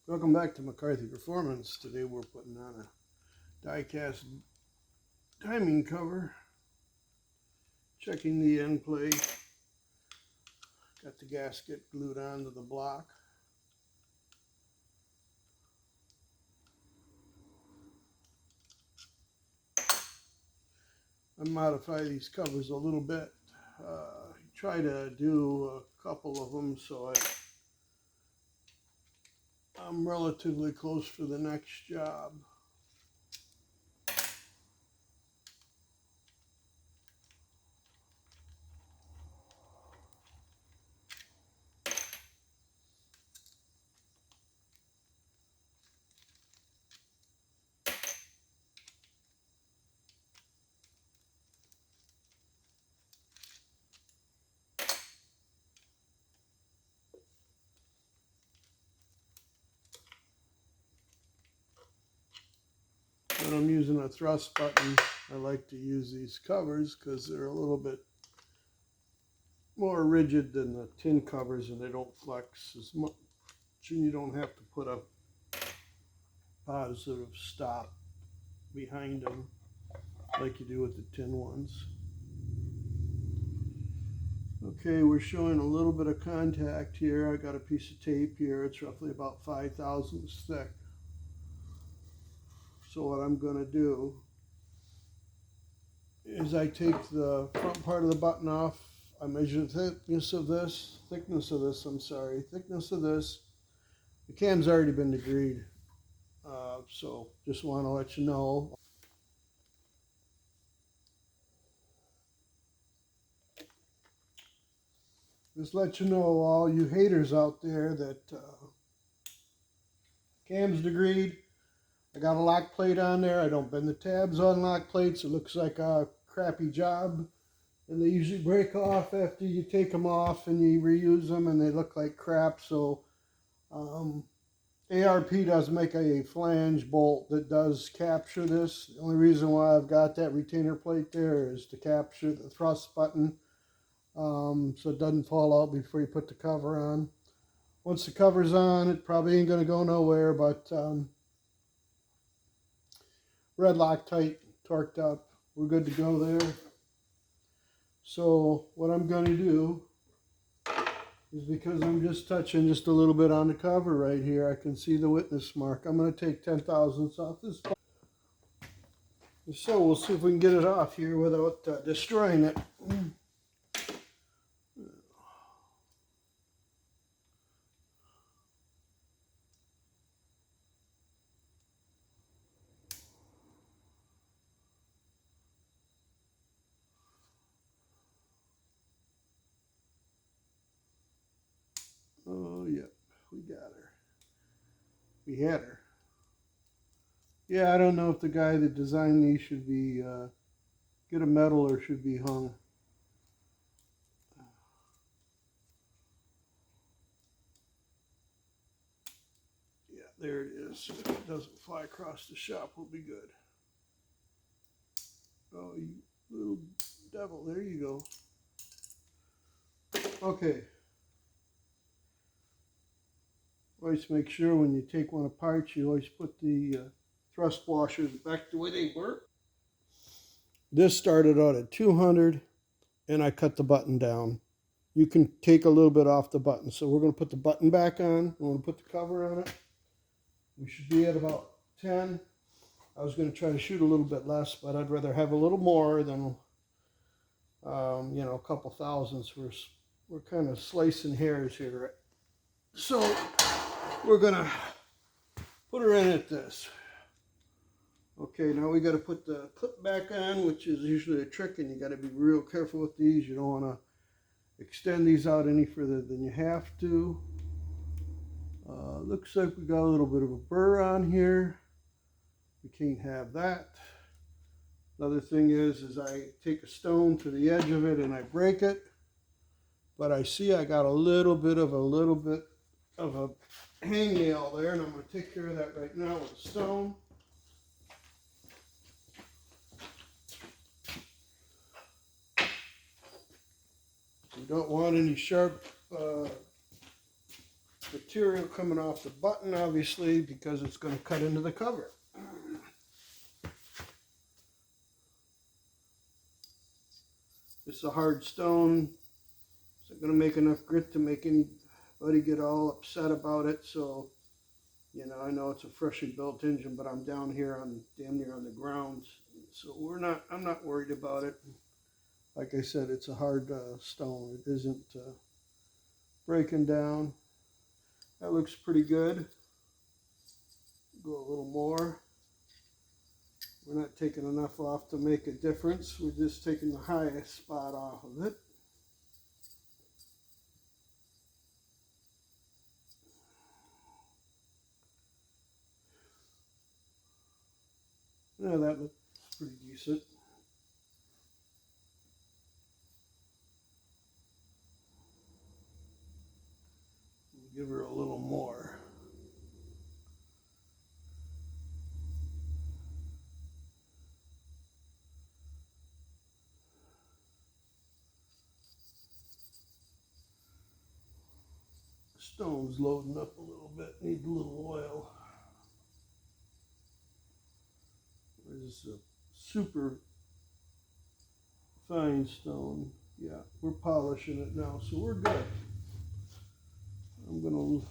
Welcome back to McCarthy Performance. Today we're putting on a die-cast timing cover, checking the end plate, got the gasket glued onto the block. I modify these covers a little bit, try to do a couple of them so I'm relatively close for the next job. When I'm using a thrust button, I like to use these covers because they're a little bit more rigid than the tin covers and they don't flex as much, and you don't have to put a positive stop behind them like you do with the tin ones. Okay, we're showing a little bit of contact here. I got a piece of tape here. It's roughly about 5 thousandths thick. So what I'm going to do is I take the front part of the button off. I measure the thickness of this. Thickness of this. The cam's already been degreed, so just want to let you know. Just let you know, all you haters out there, that cam's degreed. I got a lock plate on there. I don't bend the tabs on lock plates. It looks like a crappy job. And they usually break off after you take them off and you reuse them, and they look like crap. So ARP does make a flange bolt that does capture this. The only reason why I've got that retainer plate there is to capture the thrust button, so it doesn't fall out before you put the cover on. Once the cover's on, it probably ain't going to go nowhere, but red Loctite torqued up, we're good to go there. So what I'm going to do is, because I'm just touching just a little bit on the cover right here, I can see the witness mark. I'm going to take 10 thousandths off this. So we'll see if we can get it off here without destroying it. Oh, yep, we got her. We had her. Yeah, I don't know if the guy that designed these should be get a medal or should be hung. Yeah, there it is. If it doesn't fly across the shop, we'll be good. Oh, you little devil, there you go. Okay. Always make sure when you take one apart, you always put the thrust washers back the way they were. This started out at 200, and I cut the button down. You can take a little bit off the button. So we're going to put the button back on. We're going to put the cover on it. We should be at about 10. I was going to try to shoot a little bit less, but I'd rather have a little more than, a couple thousandths. We're kind of slicing hairs here. So we're going to put her in at this. Okay, now we got to put the clip back on, which is usually a trick, and you got to be real careful with these. You don't want to extend these out any further than you have to. Looks like we got a little bit of a burr on here. We can't have that. Another thing is I take a stone to the edge of it and I break it. But I see I got a little bit of a hangnail there, and I'm going to take care of that right now with a stone. You don't want any sharp material coming off the button, obviously, because it's going to cut into the cover. It's a hard stone. It's not going to make enough grit to make anybody get all upset about it. So, you know, I know it's a freshly built engine, but I'm down here on damn near on the ground. So I'm not worried about it. Like I said, it's a hard stone. It isn't breaking down. That looks pretty good. Go a little more. We're not taking enough off to make a difference. We're just taking the highest spot off of it. Yeah, that looks pretty decent. We'll give her a little more. Stone's loading up a little bit. Need a little oil. This is a super fine stone. Yeah, we're polishing it now, so we're good. I'm going to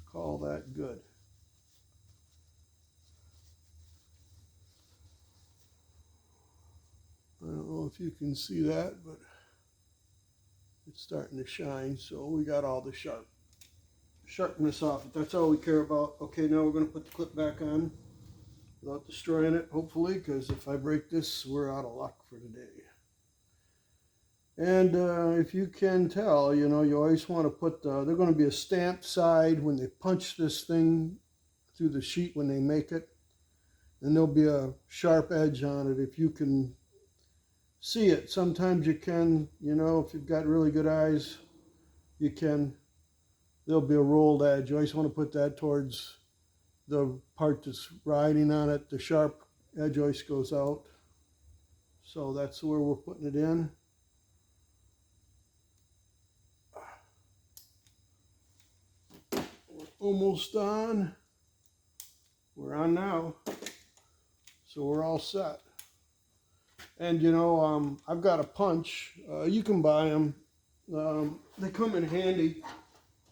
call that good. I don't know if you can see that, but it's starting to shine, so we got all the sharpness off it. That's all we care about. Okay, now we're going to put the clip back on without destroying it, hopefully, because if I break this, we're out of luck for today. And if you can tell, you know, you always want to put they're going to be a stamped side when they punch this thing through the sheet when they make it. And there'll be a sharp edge on it if you can see it. Sometimes you can, you know, if you've got really good eyes, you can. There'll be a rolled edge. You always want to put that towards the part that's riding on it. The sharp edge always goes out. So that's where we're putting it in. Almost on. We're on now, so we're all set. And you know, I've got a punch. You can buy them. They come in handy.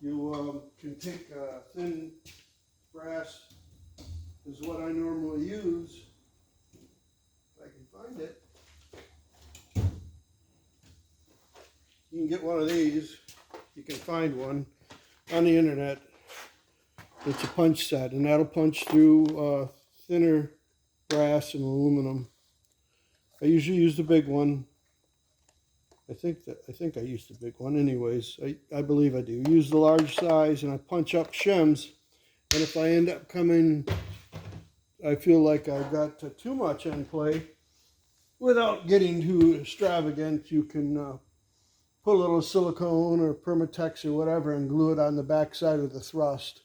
You can take thin brass is what I normally use. If I can find it. You can get one of these. You can find one on the internet. It's a punch set, and that'll punch through thinner brass and aluminum. I usually use the big one. I think I use the big one. Anyways, I believe I do. Use the large size, and I punch up shims. And if I end up coming, I feel like I've got too much end play, without getting too extravagant, you can put a little silicone or Permatex or whatever and glue it on the back side of the thrust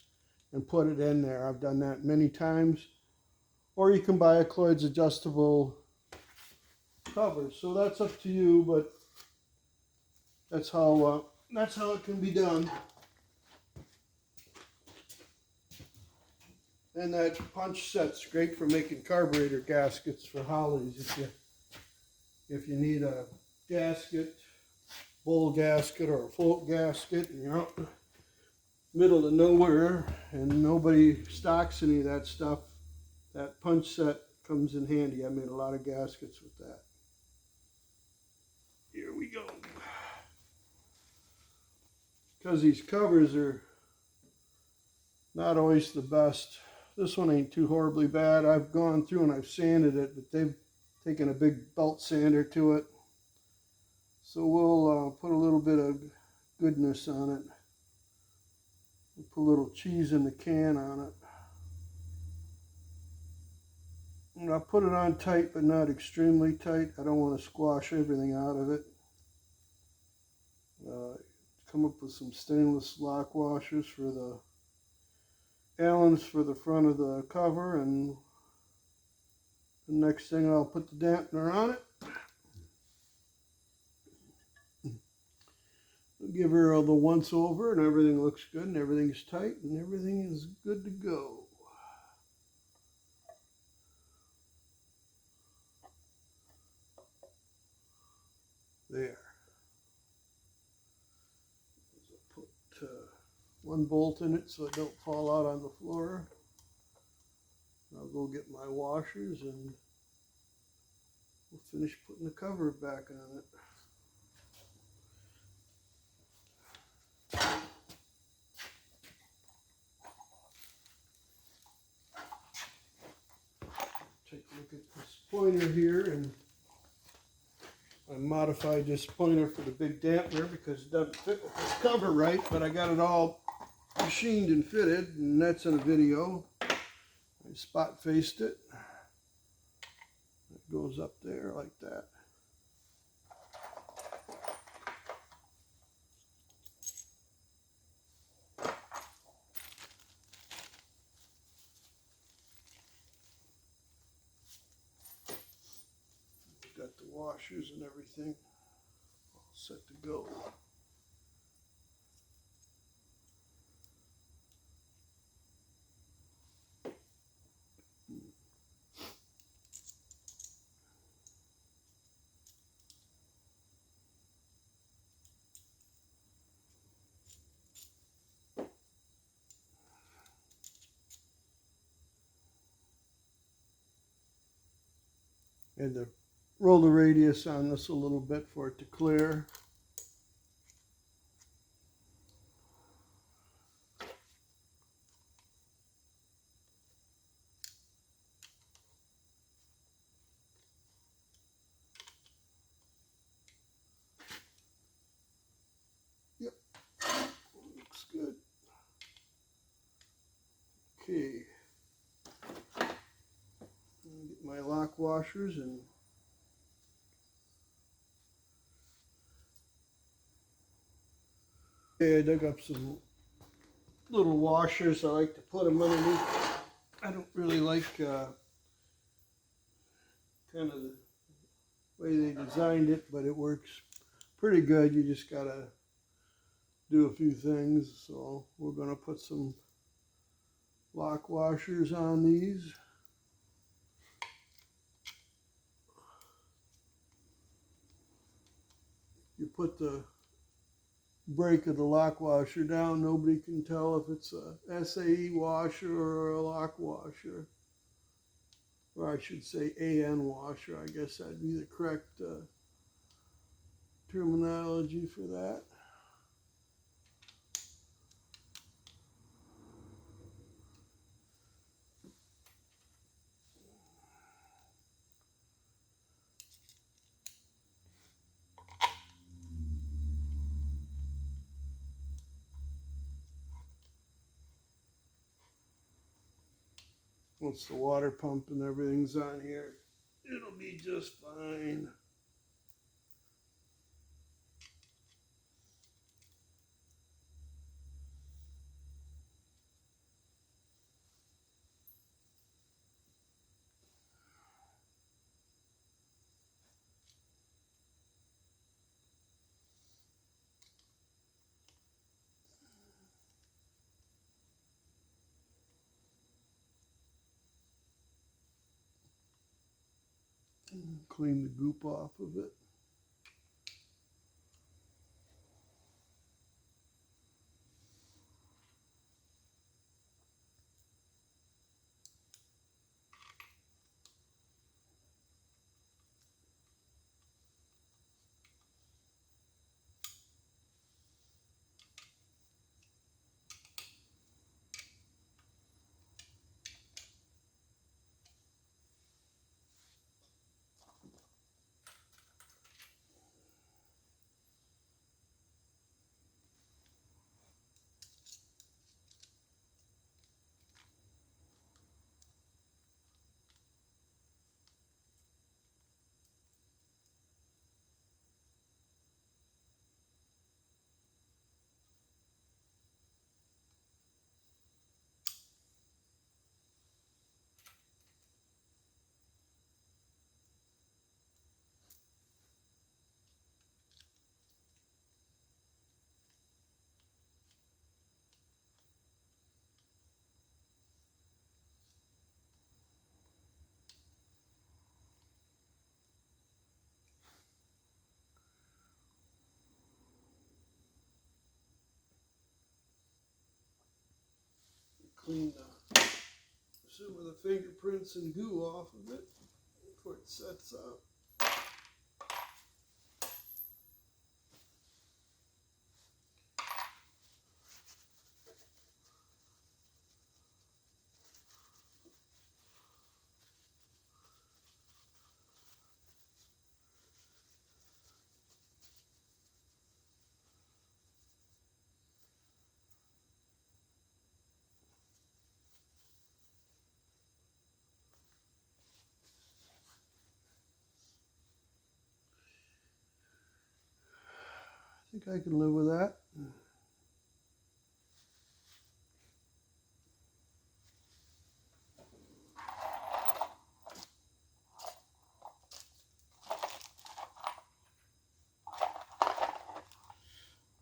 and put it in there. I've done that many times. Or you can buy a Cloyd's adjustable cover. So that's up to you, but that's how it can be done. And that punch set's great for making carburetor gaskets for Hollies. If you need a gasket, bowl gasket or a float gasket, and you're out in the middle of nowhere and nobody stocks any of that stuff, that punch set comes in handy. I made a lot of gaskets with that. Here we go. Because these covers are not always the best. This one ain't too horribly bad. I've gone through and I've sanded it, but they've taken a big belt sander to it. So we'll put a little bit of goodness on it. We'll put a little cheese in the can on it. And I'll put it on tight, but not extremely tight. I don't want to squash everything out of it. Come up with some stainless lock washers for the Allens for the front of the cover, and the next thing I'll put the dampener on it. give her all the once over, and everything looks good, and everything's tight, and everything is good to go. There. Put one bolt in it so it don't fall out on the floor. I'll go get my washers and we'll finish putting the cover back on it. Take a look at this pointer here, and I modified this pointer for the big dampener because it doesn't fit with this cover right, but I got it all machined and fitted, and that's in a video. I spot faced it. It goes up there like that. Got the washers and everything all set to go. And to roll the radius on this a little bit for it to clear. Yep, looks good. Okay, get my lock washers and I dug up some little washers. I like to put them underneath. I don't really like kind of the way they designed it, but it works pretty good. You just gotta do a few things. So we're gonna put some lock washers on these. You put the break of the lock washer down, nobody can tell if it's a SAE washer or a lock washer. Or I should say AN washer. I guess that'd be the correct terminology for that. Once the water pump and everything's on here, it'll be just fine. Clean the goop off of it. clean some of the fingerprints and goo off of it before it sets up. I think I can live with that.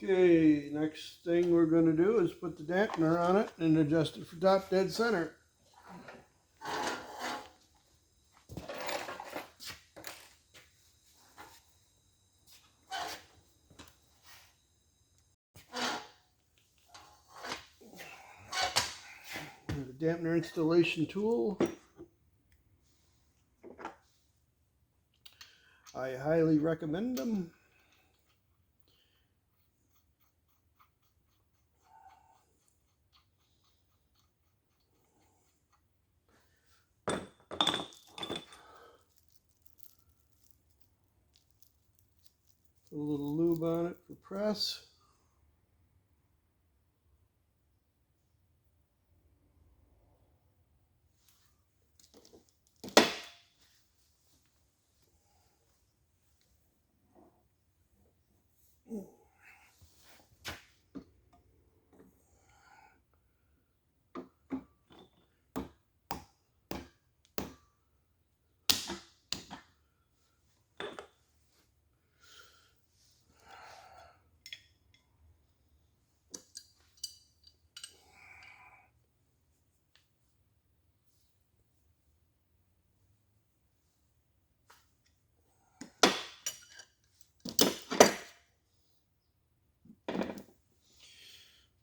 Okay, next thing we're going to do is put the dampener on it and adjust it for top dead center. The dampener installation tool. I highly recommend them. Put a little lube on it for press.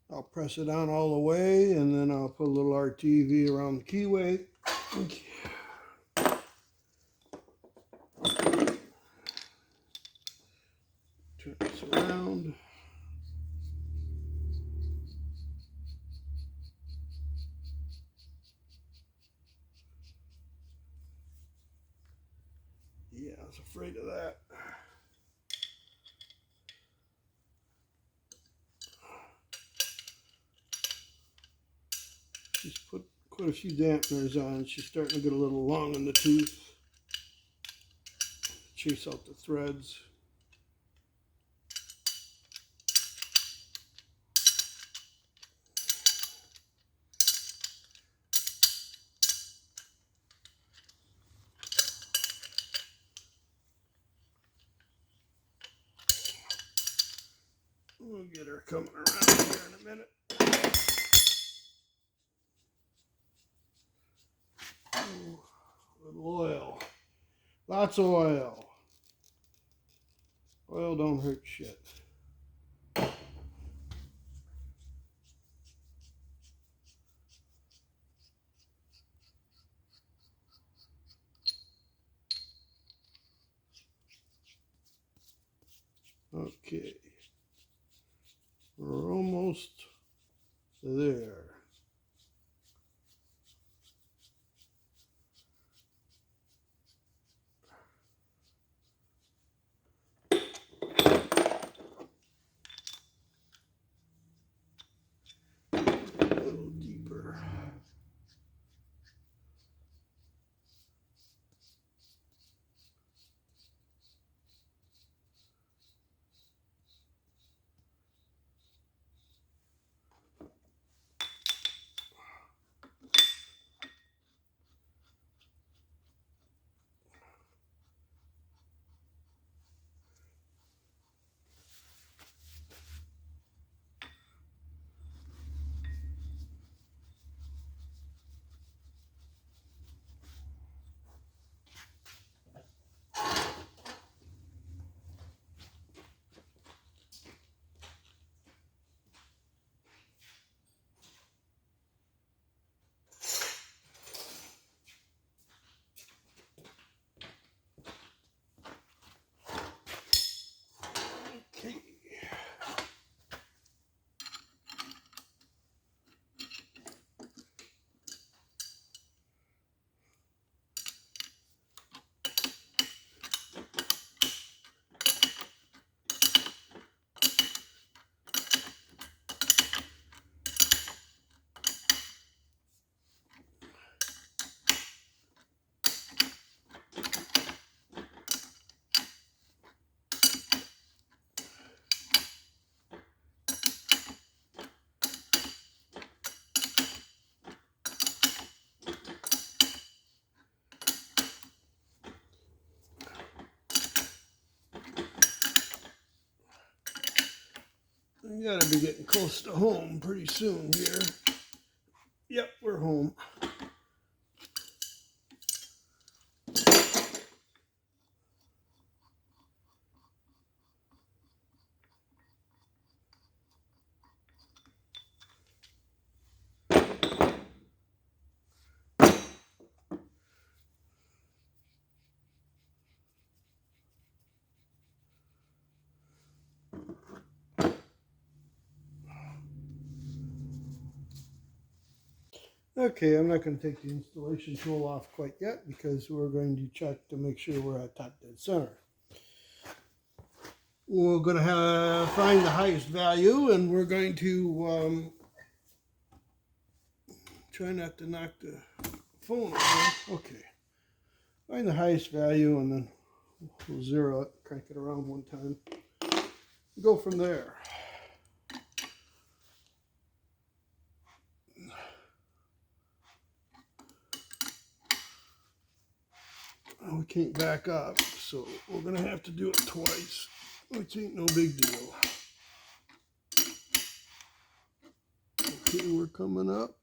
I'll press it on all the way, and then I'll put a little RTV around the keyway. Okay. Turn this around. Yeah, I was afraid of that. Just put quite a few dampeners on. She's starting to get a little long in the tooth. Chase out the threads. We'll get her coming around here in a minute. Ooh, little oil. Lots of oil. Oil don't hurt shit. Okay. We're almost there. A little deeper. gotta be getting close to home pretty soon here. Yep, we're home. Okay, I'm not going to take the installation tool off quite yet because we're going to check to make sure we're at top dead center. We're going to find the highest value, and we're going to try not to knock the phone over. Okay, find the highest value, and then we'll zero it, crank it around one time. Go from there. We can't back up, so we're going to have to do it twice, which ain't no big deal. Okay, we're coming up.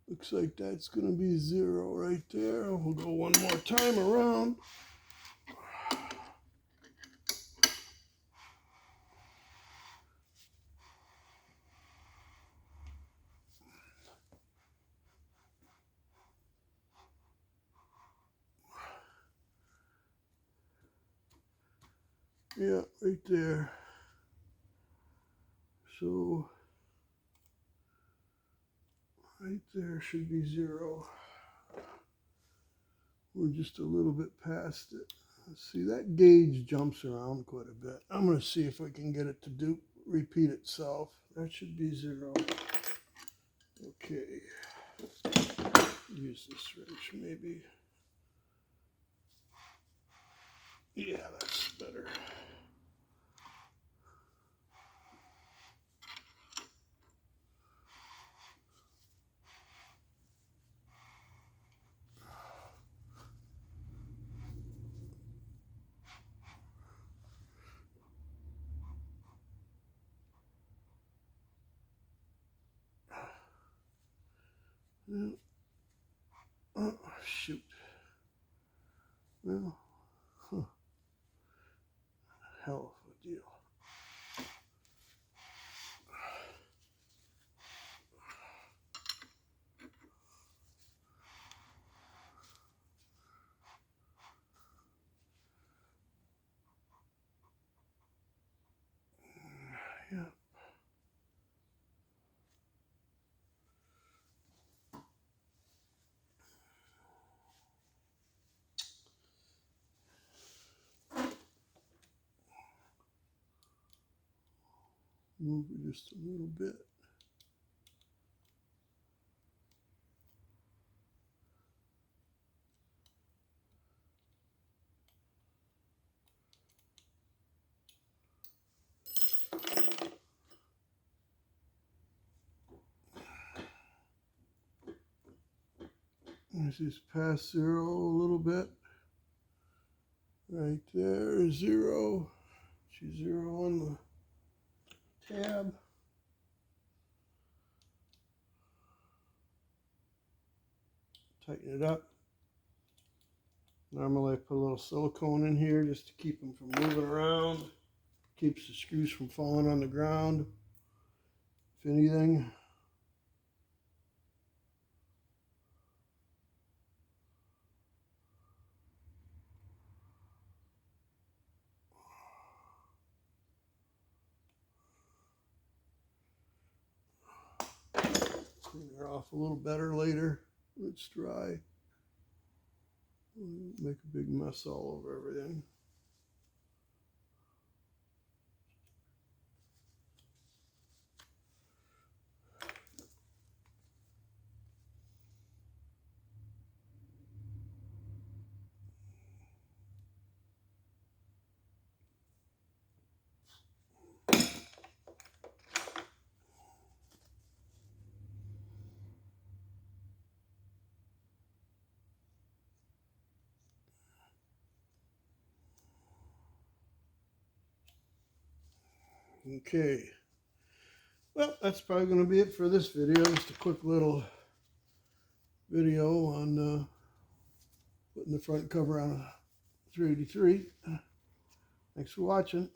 Looks like that's going to be 0 right there. We'll go one more time around. Yeah, right there. So, right there should be 0. We're just a little bit past it. Let's see, that gauge jumps around quite a bit. I'm going to see if I can get it to repeat itself. That should be 0. Okay. Use this wrench maybe. Yeah, that's better. Oh, shoot. Well, hell of a deal. Yeah. Move it just a little bit. Let's just pass 0 a little bit. Right there, 0. She's 0 on the tab. Tighten it up. Normally I put a little silicone in here just to keep them from moving around. Keeps the screws from falling on the ground, if anything. Clean her off a little better later when it's dry. Make a big mess all over everything. Okay. Well, that's probably going to be it for this video. Just a quick little video on putting the front cover on a 383. Thanks for watching.